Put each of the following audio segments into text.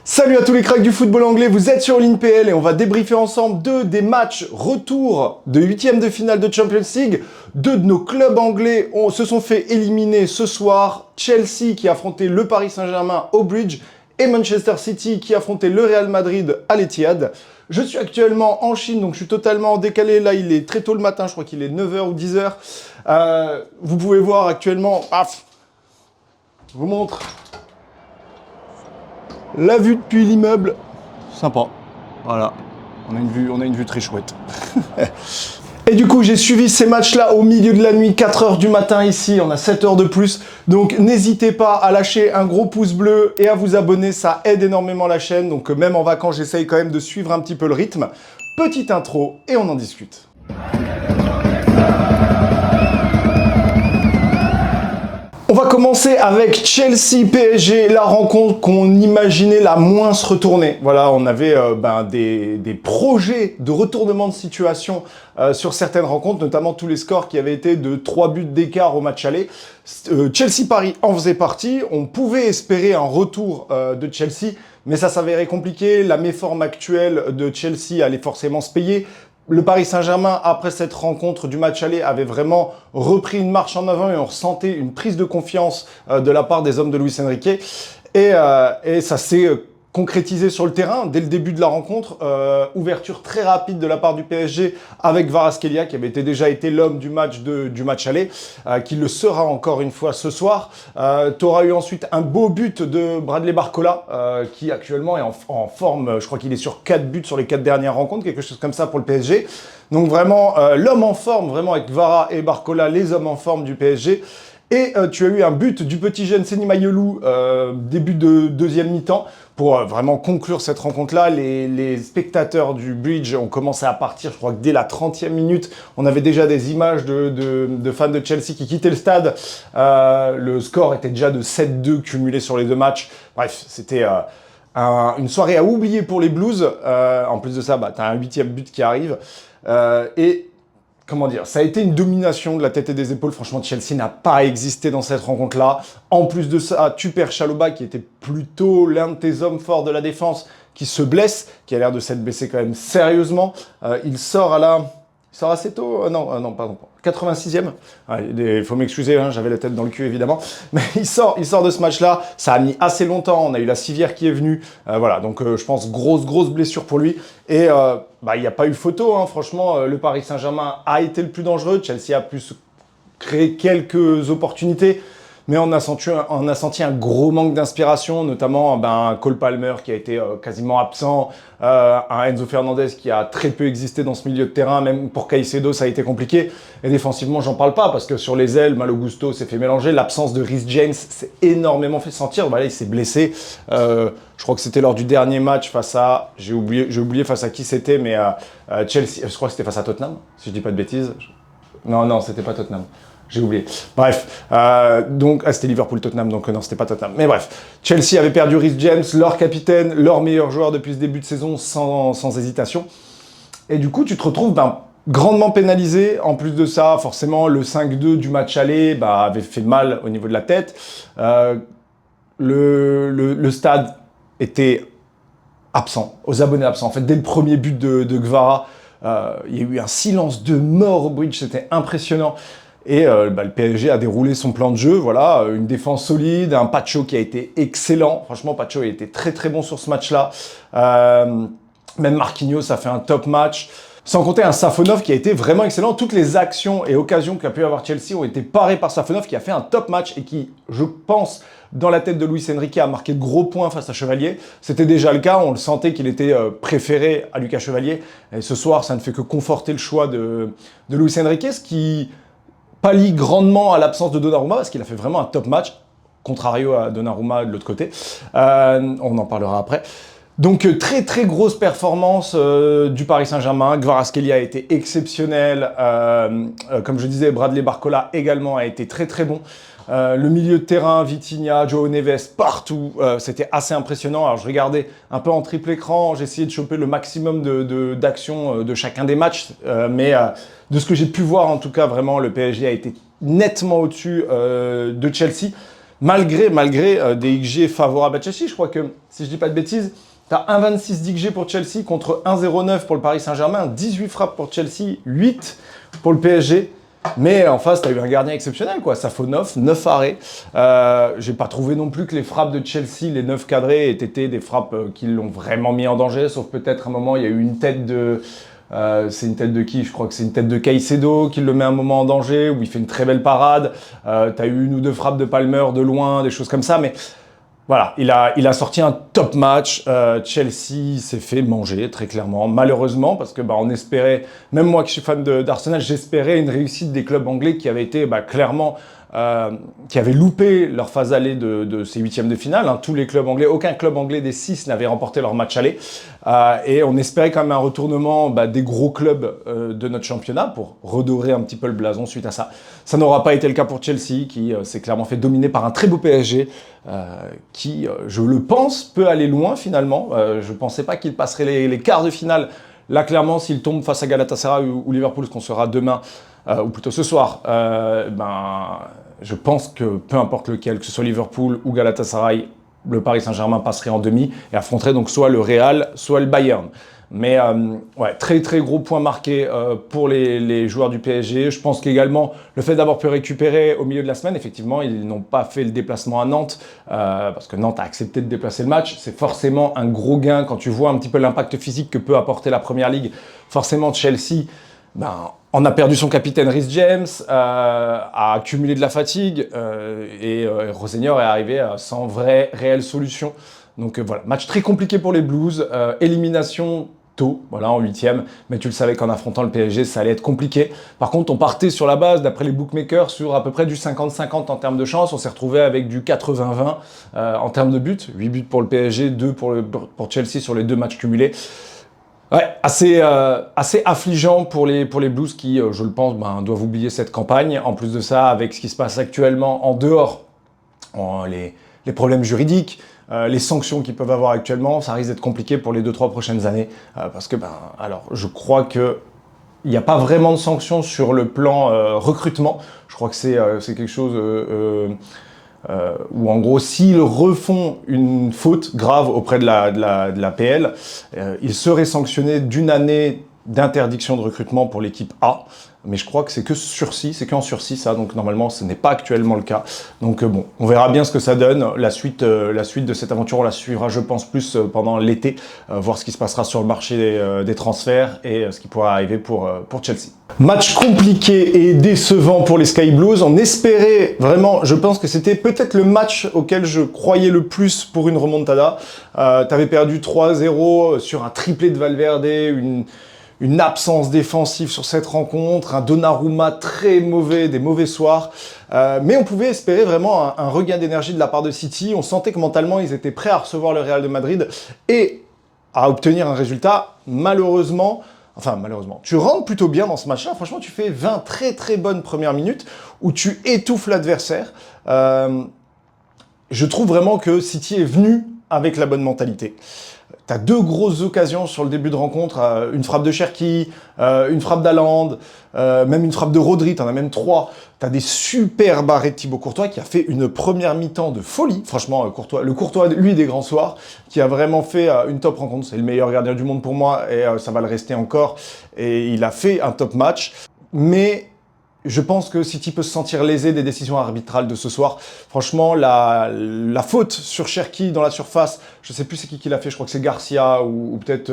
Salut à tous les cracks du football anglais, vous êtes sur l'INPL et on va débriefer ensemble des matchs retour de 8e de finale de Champions League. Deux de nos clubs anglais se sont fait éliminer ce soir. Chelsea qui affrontait le Paris Saint-Germain au Bridge et Manchester City qui affrontait le Real Madrid à l'Etihad. Je suis actuellement en Chine, donc je suis totalement décalé. Là, il est très tôt le matin, je crois qu'il est 9h ou 10h. Vous pouvez voir actuellement, je vous montre la vue depuis l'immeuble, sympa. Voilà, on a une vue très chouette. Et du coup, j'ai suivi ces matchs-là au milieu de la nuit, 4h du matin ici, on a 7 heures de plus. Donc n'hésitez pas à lâcher un gros pouce bleu et à vous abonner, ça aide énormément la chaîne. Donc même en vacances, j'essaye quand même de suivre un petit peu le rythme. Petite intro et on en discute. On va commencer avec Chelsea-PSG, la rencontre qu'on imaginait la moins se retourner. Voilà, on avait des projets de retournement de situation sur certaines rencontres, notamment tous les scores qui avaient été de 3 buts d'écart au match aller. Chelsea-Paris en faisait partie. On pouvait espérer un retour de Chelsea, mais ça s'avérait compliqué. La méforme actuelle de Chelsea allait forcément se payer. Le Paris Saint-Germain, après cette rencontre du match aller, avait vraiment repris une marche en avant et on ressentait une prise de confiance de la part des hommes de Luis Enrique. Et ça s'est concrétisé sur le terrain dès le début de la rencontre. Ouverture très rapide de la part du PSG avec Kvaratskhelia, qui avait déjà été l'homme du match aller, qui le sera encore une fois ce soir. Tu auras eu ensuite un beau but de Bradley Barcola, qui actuellement est en forme. Je crois qu'il est sur 4 buts sur les 4 dernières rencontres, quelque chose comme ça pour le PSG. Donc vraiment, l'homme en forme, vraiment avec Kvara et Barcola, les hommes en forme du PSG. Et tu as eu un but du petit jeune Seny Mayolou, début de deuxième mi-temps, pour vraiment conclure cette rencontre-là. Les spectateurs du Bridge ont commencé à partir, je crois que dès la 30e minute, on avait déjà des images de fans de Chelsea qui quittaient le stade. Le score était déjà de 7-2 cumulé sur les deux matchs. Bref, c'était une soirée à oublier pour les Blues. En plus de ça, tu as un 8e but qui arrive. Comment dire, ça a été une domination de la tête et des épaules. Franchement, Chelsea n'a pas existé dans cette rencontre-là. En plus de ça, tu perds Chalobah, qui était plutôt l'un de tes hommes forts de la défense, qui se blesse, qui a l'air de s'être blessé quand même sérieusement. Il sort assez tôt. Non, pardon. 86e. Il faut m'excuser, hein, j'avais la tête dans le cul évidemment. Mais il sort de ce match-là. Ça a mis assez longtemps. On a eu la civière qui est venue. Voilà, donc je pense grosse blessure pour lui. Et il n'y a pas eu photo. Hein. Franchement, le Paris Saint-Germain a été le plus dangereux. Chelsea a pu se créer quelques opportunités. Mais on a senti un gros manque d'inspiration, notamment Cole Palmer qui a été quasiment absent, un Enzo Fernandez qui a très peu existé dans ce milieu de terrain, même pour Caicedo ça a été compliqué. Et défensivement j'en parle pas parce que sur les ailes, Malo Gusto s'est fait mélanger, l'absence de Reece James s'est énormément fait sentir, là il s'est blessé. Je crois que c'était lors du dernier match face à, j'ai oublié face à qui c'était, mais Chelsea, je crois que c'était face à Tottenham, si je dis pas de bêtises. Non, c'était pas Tottenham. J'ai oublié. Bref, c'était Liverpool-Tottenham, donc non, c'était pas Tottenham. Mais bref, Chelsea avait perdu Reece James, leur capitaine, leur meilleur joueur depuis ce début de saison, sans hésitation. Et du coup, tu te retrouves grandement pénalisé. En plus de ça, forcément, le 5-2 du match aller avait fait mal au niveau de la tête. Le stade était absent, aux abonnés absents. En fait, dès le premier but de Kvara, il y a eu un silence de mort au Bridge, c'était impressionnant. Et le PSG a déroulé son plan de jeu, voilà, une défense solide, un Pacho qui a été excellent. Franchement, Pacho a été très bon sur ce match-là. Même Marquinhos a fait un top match. Sans compter un Safonov qui a été vraiment excellent. Toutes les actions et occasions qu'a pu avoir Chelsea ont été parées par Safonov qui a fait un top match et qui, je pense, dans la tête de Luis Enrique, a marqué de gros points face à Chevalier. C'était déjà le cas, on le sentait qu'il était préféré à Lucas Chevalier. Et ce soir, ça ne fait que conforter le choix de Luis Enrique, ce qui pallie grandement à l'absence de Donnarumma, parce qu'il a fait vraiment un top match, contrario à Donnarumma de l'autre côté. On en parlera après. Donc très grosse performance du Paris Saint-Germain. Kvaratskhelia a été exceptionnel. Comme je disais, Bradley Barcola également a été très bon. Le milieu de terrain, Vitinha, João Neves, partout, c'était assez impressionnant. Alors je regardais un peu en triple écran, j'ai essayé de choper le maximum d'actions de chacun des matchs, mais de ce que j'ai pu voir en tout cas, vraiment, le PSG a été nettement au-dessus de Chelsea. malgré des XG favorables à Chelsea. Je crois que, si je dis pas de bêtises, tu as 1,26 d'XG pour Chelsea contre 1,09 pour le Paris Saint-Germain, 18 frappes pour Chelsea, 8 pour le PSG. Mais en face, tu as eu un gardien exceptionnel, quoi. Ça faut 9 arrêts. J'ai pas trouvé non plus que les frappes de Chelsea, les 9 cadrés, aient été des frappes qui l'ont vraiment mis en danger, sauf peut-être un moment, il y a eu une tête de... c'est une tête de qui? Je crois que c'est une tête de Caicedo qui le met un moment en danger, où il fait une très belle parade. Tu as eu 1 ou 2 frappes de Palmer de loin, des choses comme ça, mais... Voilà, il a sorti un top match. Chelsea s'est fait manger, très clairement, malheureusement, parce que on espérait, même moi qui suis fan d'Arsenal, j'espérais une réussite des clubs anglais qui avaient été clairement, qui avaient loupé leur phase aller de ces huitièmes de finale. Hein. Tous les clubs anglais, aucun club anglais des 6 n'avait remporté leur match aller. Et on espérait quand même un retournement des gros clubs de notre championnat pour redorer un petit peu le blason suite à ça. Ça n'aura pas été le cas pour Chelsea, qui s'est clairement fait dominer par un très beau PSG, qui, je le pense, peut aller loin finalement. Je ne pensais pas qu'il passerait les quarts de finale. Là, clairement, s'il tombe face à Galatasaray ou Liverpool, ce qu'on sera demain, ou plutôt ce soir, je pense que peu importe lequel, que ce soit Liverpool ou Galatasaray, le Paris Saint-Germain passerait en demi et affronterait donc soit le Real, soit le Bayern. Mais ouais, très très gros point marqué pour les joueurs du PSG. Je pense qu'également, le fait d'avoir pu récupérer au milieu de la semaine, effectivement, ils n'ont pas fait le déplacement à Nantes, parce que Nantes a accepté de déplacer le match. C'est forcément un gros gain quand tu vois un petit peu l'impact physique que peut apporter la Première Ligue. Forcément, Chelsea, on a perdu son capitaine Reece James, a accumulé de la fatigue, et Rosenior est arrivé sans réelle solution. Donc voilà, match très compliqué pour les Blues, élimination tôt, voilà, en huitième, mais tu le savais qu'en affrontant le PSG, ça allait être compliqué. Par contre, on partait sur la base, d'après les bookmakers, sur à peu près du 50-50 en termes de chance. On s'est retrouvé avec du 80-20 en termes de buts, 8 buts pour le PSG, 2 pour Chelsea sur les 2 matchs cumulés. Ouais, assez affligeant pour les Blues qui, je le pense, doivent oublier cette campagne. En plus de ça, avec ce qui se passe actuellement en dehors, les problèmes juridiques, les sanctions qu'ils peuvent avoir actuellement, ça risque d'être compliqué pour les 2-3 prochaines années. Parce que, alors, je crois que il n'y a pas vraiment de sanctions sur le plan recrutement. Je crois que c'est quelque chose où, en gros, s'ils refont une faute grave auprès de la PL, ils seraient sanctionnés d'1 année d'interdiction de recrutement pour l'équipe A. Mais je crois que c'est que sursis, c'est qu'en sursis ça, donc normalement ce n'est pas actuellement le cas. Donc bon, on verra bien ce que ça donne. La suite de cette aventure, on la suivra je pense plus pendant l'été, voir ce qui se passera sur le marché des transferts et ce qui pourra arriver pour Chelsea. Match compliqué et décevant pour les Sky Blues. On espérait vraiment, je pense que c'était peut-être le match auquel je croyais le plus pour une remontada. T'avais perdu 3-0 sur un triplé de Valverde, une absence défensive sur cette rencontre, un Donnarumma très mauvais, des mauvais soirs. Mais on pouvait espérer vraiment un regain d'énergie de la part de City. On sentait que mentalement, ils étaient prêts à recevoir le Real de Madrid et à obtenir un résultat. Malheureusement, tu rentres plutôt bien dans ce match-là. Franchement, tu fais 20 très très bonnes premières minutes où tu étouffes l'adversaire. Je trouve vraiment que City est venu avec la bonne mentalité. T'as 2 grosses occasions sur le début de rencontre, une frappe de Cherki, une frappe d'Haaland, même une frappe de Rodri, t'en as même 3. T'as des super arrêts de Thibaut Courtois qui a fait une première mi-temps de folie. Franchement, le Courtois, lui, des grands soirs, qui a vraiment fait une top rencontre. C'est le meilleur gardien du monde pour moi et ça va le rester encore. Et il a fait un top match. Mais je pense que City peut se sentir lésé des décisions arbitrales de ce soir. Franchement, la faute sur Cherki dans la surface, je ne sais plus c'est qui l'a fait, je crois que c'est Garcia ou peut-être...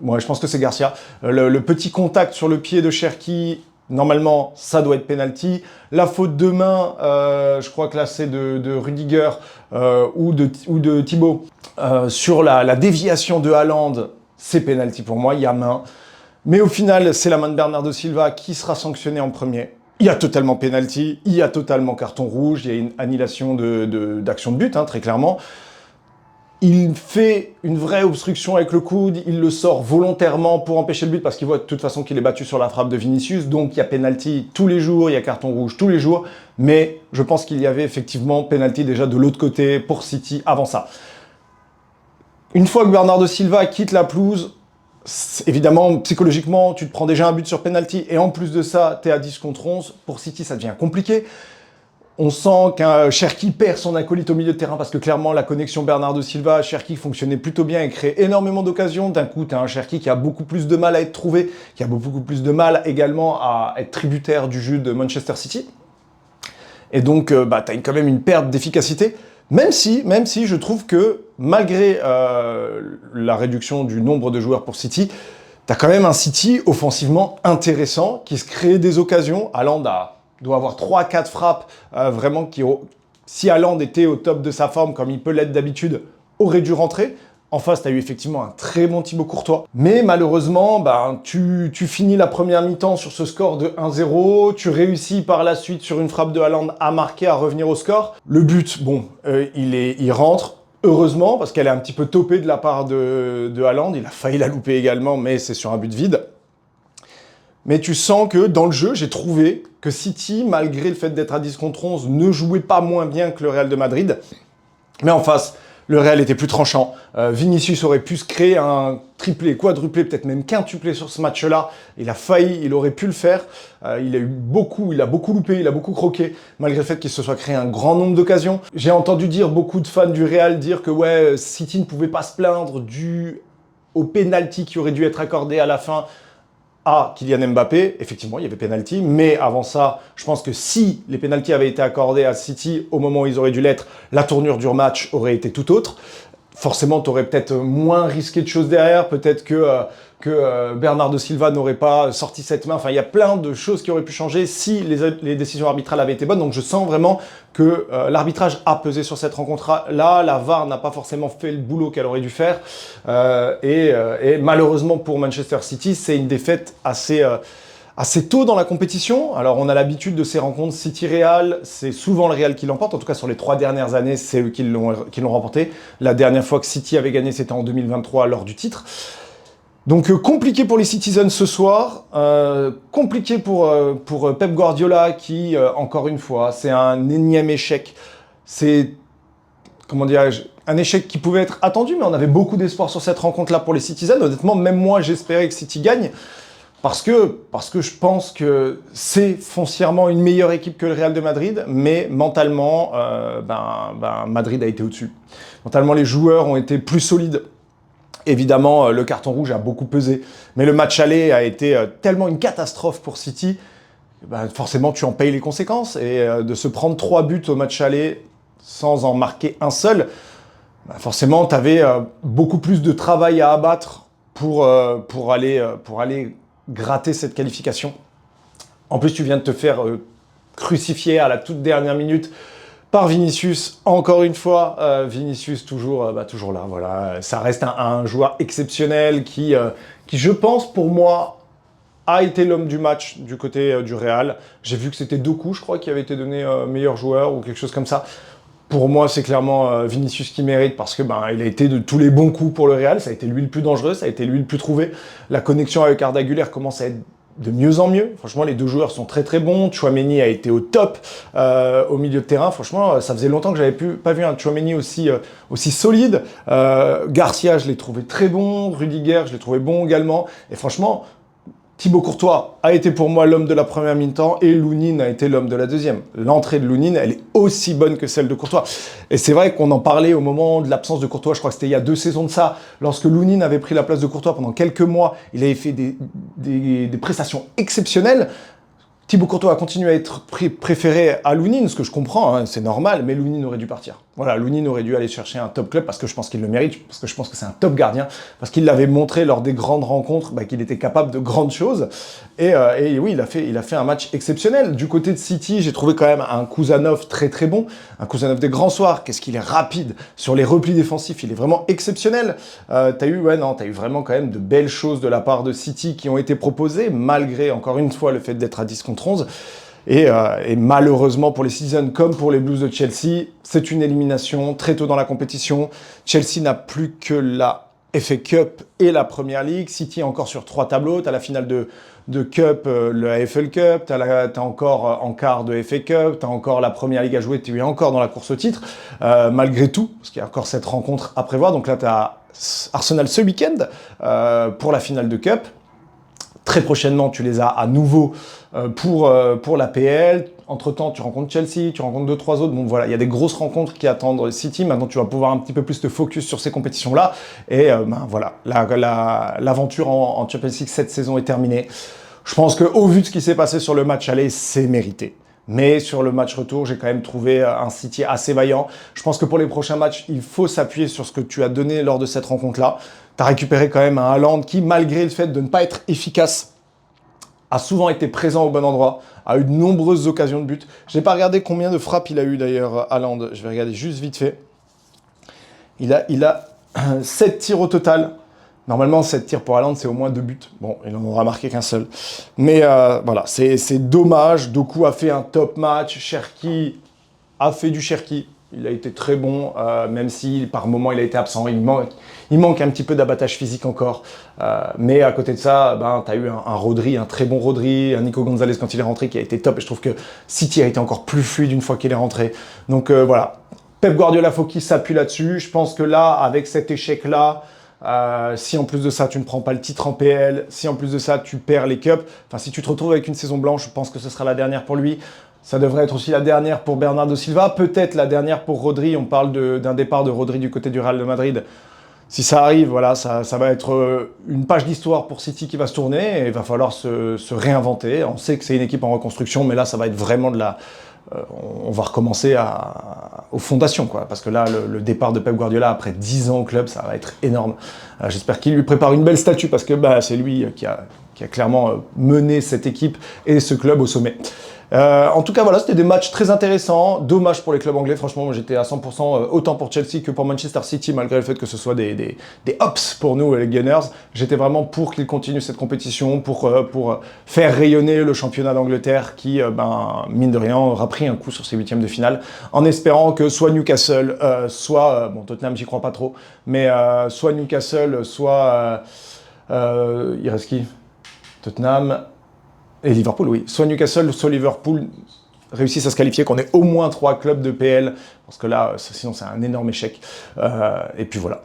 ouais, je pense que c'est Garcia. Le petit contact sur le pied de Cherki, normalement, ça doit être penalty. La faute de main, je crois que là, c'est de Rudiger ou de Thibaut. Sur la déviation de Haaland, c'est penalty pour moi, il y a main. Mais au final, c'est la main de Bernardo Silva qui sera sanctionnée en premier. Il y a totalement penalty, il y a totalement carton rouge, il y a une annulation d'action de but, hein, très clairement. Il fait une vraie obstruction avec le coude, il le sort volontairement pour empêcher le but parce qu'il voit de toute façon qu'il est battu sur la frappe de Vinicius. Donc il y a penalty tous les jours, il y a carton rouge tous les jours. Mais je pense qu'il y avait effectivement penalty déjà de l'autre côté pour City avant ça. Une fois que Bernardo Silva quitte la pelouse, évidemment, psychologiquement, tu te prends déjà un but sur penalty et en plus de ça, tu es à 10 contre 11. Pour City, ça devient compliqué. On sent qu'un Cherki perd son acolyte au milieu de terrain parce que clairement la connexion Bernardo Silva, Cherki fonctionnait plutôt bien et créait énormément d'occasions. D'un coup, tu as un Cherki qui a beaucoup plus de mal à être trouvé, qui a beaucoup plus de mal également à être tributaire du jeu de Manchester City. Et donc, tu as quand même une perte d'efficacité. Même si je trouve que malgré la réduction du nombre de joueurs pour City, tu as quand même un City offensivement intéressant qui se crée des occasions. Haaland doit avoir 3-4 frappes vraiment qui, si Haaland était au top de sa forme comme il peut l'être d'habitude, aurait dû rentrer. En face, tu as eu effectivement un très bon Thibaut Courtois. Mais malheureusement, tu finis la première mi-temps sur ce score de 1-0. Tu réussis par la suite sur une frappe de Haaland à marquer, à revenir au score. Le but, bon, il rentre. Heureusement, parce qu'elle est un petit peu topée de la part de Haaland. Il a failli la louper également, mais c'est sur un but vide. Mais tu sens que dans le jeu, j'ai trouvé que City, malgré le fait d'être à 10 contre 11, ne jouait pas moins bien que le Real de Madrid. Mais en face, le Real était plus tranchant. Vinicius aurait pu se créer un triplé, quadruplé, peut-être même quintuplé sur ce match-là. Il a failli, il aurait pu le faire. Il a beaucoup loupé, il a beaucoup croqué, malgré le fait qu'il se soit créé un grand nombre d'occasions. J'ai entendu dire beaucoup de fans du Real dire que ouais, City ne pouvait pas se plaindre dû au penalty qui aurait dû être accordé à la fin à Kylian Mbappé. Effectivement, il y avait penalty, mais avant ça, je pense que si les penalties avaient été accordés à City au moment où ils auraient dû l'être, la tournure du match aurait été tout autre. Forcément, tu aurais peut-être moins risqué de choses derrière, peut-être que Bernardo Silva n'aurait pas sorti cette main. Enfin, il y a plein de choses qui auraient pu changer si les décisions arbitrales avaient été bonnes. Donc, je sens vraiment que l'arbitrage a pesé sur cette rencontre-là. La VAR n'a pas forcément fait le boulot qu'elle aurait dû faire. Et malheureusement pour Manchester City, c'est une défaite assez tôt dans la compétition. Alors, on a l'habitude de ces rencontres City-Real. C'est souvent le Real qui l'emporte. En tout cas, sur les 3 dernières années, c'est eux qui l'ont remporté. La dernière fois que City avait gagné, c'était en 2023 lors du titre. Donc, compliqué pour les Citizens ce soir. Compliqué pour Pep Guardiola qui, encore une fois, c'est un énième échec. C'est, comment dirais-je, un échec qui pouvait être attendu, mais on avait beaucoup d'espoir sur cette rencontre-là pour les Citizens. Honnêtement, même moi, j'espérais que City gagne. Parce que je pense que c'est foncièrement une meilleure équipe que le Real de Madrid, mais mentalement, Madrid a été au-dessus. Mentalement, les joueurs ont été plus solides. Évidemment, le carton rouge a beaucoup pesé, mais le match aller a été tellement une catastrophe pour City, forcément tu en payes les conséquences. Et de se prendre 3 buts au match aller sans en marquer un seul, forcément tu avais beaucoup plus de travail à abattre pour aller gratter cette qualification. En plus, tu viens de te faire crucifier à la toute dernière minute par Vinicius, encore une fois. Vinicius toujours là, voilà. Ça reste un joueur exceptionnel qui, je pense, pour moi, a été l'homme du match du côté du Real. J'ai vu que c'était Doku, je crois, qui avait été donné meilleur joueur ou quelque chose comme ça. Pour moi, c'est clairement Vinicius qui mérite parce que il a été de tous les bons coups pour le Real. Ça a été lui le plus dangereux, ça a été lui le plus trouvé. La connexion avec Arda Güler commence à être de mieux en mieux. Franchement, les deux joueurs sont très très bons. Tchouaméni a été au top au milieu de terrain. Franchement, ça faisait longtemps que j'avais pas vu un Tchouaméni aussi solide. Garcia, je l'ai trouvé très bon. Rudiger, je l'ai trouvé bon également. Et franchement, Thibaut Courtois a été pour moi l'homme de la première mi-temps et Lounine a été l'homme de la deuxième. L'entrée de Lounine, elle est aussi bonne que celle de Courtois. Et c'est vrai qu'on en parlait au moment de l'absence de Courtois, je crois que c'était il y a 2 saisons de ça, lorsque Lounine avait pris la place de Courtois pendant quelques mois, il avait fait des prestations exceptionnelles. Thibaut Courtois a continué à être préféré à Lounine, ce que je comprends, hein, c'est normal, mais Lounine aurait dû partir. Voilà, Lounine aurait dû aller chercher un top club parce que je pense qu'il le mérite, parce que je pense que c'est un top gardien, parce qu'il l'avait montré lors des grandes rencontres qu'il était capable de grandes choses. Et oui, il a fait un match exceptionnel. Du côté de City, j'ai trouvé quand même un Kuzanov très très bon, un Kuzanov des grands soirs. Qu'est-ce qu'il est rapide sur les replis défensifs, il est vraiment exceptionnel. T'as eu vraiment quand même de belles choses de la part de City qui ont été proposées, malgré encore une fois le fait d'être à 10 contre 11. Et malheureusement pour les Citizens comme pour les Blues de Chelsea, c'est une élimination très tôt dans la compétition. Chelsea n'a plus que la FA Cup et la Premier League. City est encore sur 3 tableaux. Tu as la finale de Cup, le AFL Cup, tu as encore en quart de FA Cup, tu as encore la Premier League à jouer, tu es encore dans la course au titre, malgré tout, parce qu'il y a encore cette rencontre à prévoir. Donc là, tu as Arsenal ce week-end pour la finale de Cup. Très prochainement, tu les as à nouveau pour la PL. Entre-temps, tu rencontres Chelsea, tu rencontres 2-3 autres. Bon, voilà, il y a des grosses rencontres qui attendent City. Maintenant, tu vas pouvoir un petit peu plus te focus sur ces compétitions-là. Et voilà, l'aventure en Champions League cette saison est terminée. Je pense qu'au vu de ce qui s'est passé sur le match aller, c'est mérité. Mais sur le match retour, j'ai quand même trouvé un City assez vaillant. Je pense que pour les prochains matchs, il faut s'appuyer sur ce que tu as donné lors de cette rencontre-là. Tu as récupéré quand même un Haaland qui, malgré le fait de ne pas être efficace, a souvent été présent au bon endroit, a eu de nombreuses occasions de but. Je n'ai pas regardé combien de frappes il a eu d'ailleurs, Haaland. Je vais regarder juste vite fait. Il a 7 tirs au total. Normalement, 7 tirs pour Haaland, c'est au moins 2 buts. Bon, il n'en aura marqué qu'un seul. Mais voilà, c'est dommage. Doku a fait un top match. Cherki a fait du Cherki. Il a été très bon, même si par moment il a été absent. Il manque un petit peu d'abattage physique encore. Mais à côté de ça, tu as eu un Rodri, un très bon Rodri, un Nico Gonzalez quand il est rentré qui a été top. Et je trouve que City a été encore plus fluide une fois qu'il est rentré. Donc voilà, Pep Guardiola, faut qu'il s'appuie là-dessus. Je pense que là, avec cet échec-là, si en plus de ça, tu ne prends pas le titre en PL, si en plus de ça, tu perds les cups, enfin si tu te retrouves avec une saison blanche, je pense que ce sera la dernière pour lui. Ça devrait être aussi la dernière pour Bernardo Silva, peut-être la dernière pour Rodri. On parle d'un départ de Rodri du côté du Real de Madrid. Si ça arrive, voilà, ça va être une page d'histoire pour City qui va se tourner et il va falloir se réinventer. On sait que c'est une équipe en reconstruction, mais là, ça va être vraiment de la... on va recommencer aux fondations, quoi. Parce que là, le départ de Pep Guardiola après 10 ans au club, ça va être énorme. J'espère qu'il lui prépare une belle statue parce que c'est lui qui a clairement mené cette équipe et ce club au sommet. En tout cas, voilà, c'était des matchs très intéressants. Dommage pour les clubs anglais. Franchement, moi, j'étais à 100% autant pour Chelsea que pour Manchester City, malgré le fait que ce soit des hops pour nous, les Gunners. J'étais vraiment pour qu'ils continuent cette compétition, pour faire rayonner le championnat d'Angleterre qui, mine de rien, aura pris un coup sur ses huitièmes de finale, en espérant que soit Newcastle, soit... Tottenham, j'y crois pas trop, mais soit Newcastle, soit... il reste qui? Tottenham... Et Liverpool, oui. Soit Newcastle, soit Liverpool réussissent à se qualifier, qu'on ait au moins 3 clubs de PL, parce que là, sinon c'est un énorme échec. Et puis voilà.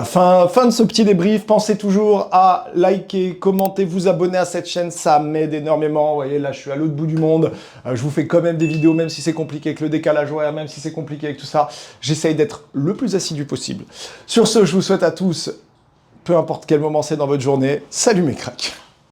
Fin de ce petit débrief. Pensez toujours à liker, commenter, vous abonner à cette chaîne, ça m'aide énormément. Vous voyez, là, je suis à l'autre bout du monde. Je vous fais quand même des vidéos, même si c'est compliqué avec le décalage horaire, même si c'est compliqué avec tout ça. J'essaye d'être le plus assidu possible. Sur ce, je vous souhaite à tous, peu importe quel moment c'est dans votre journée, salut mes cracks.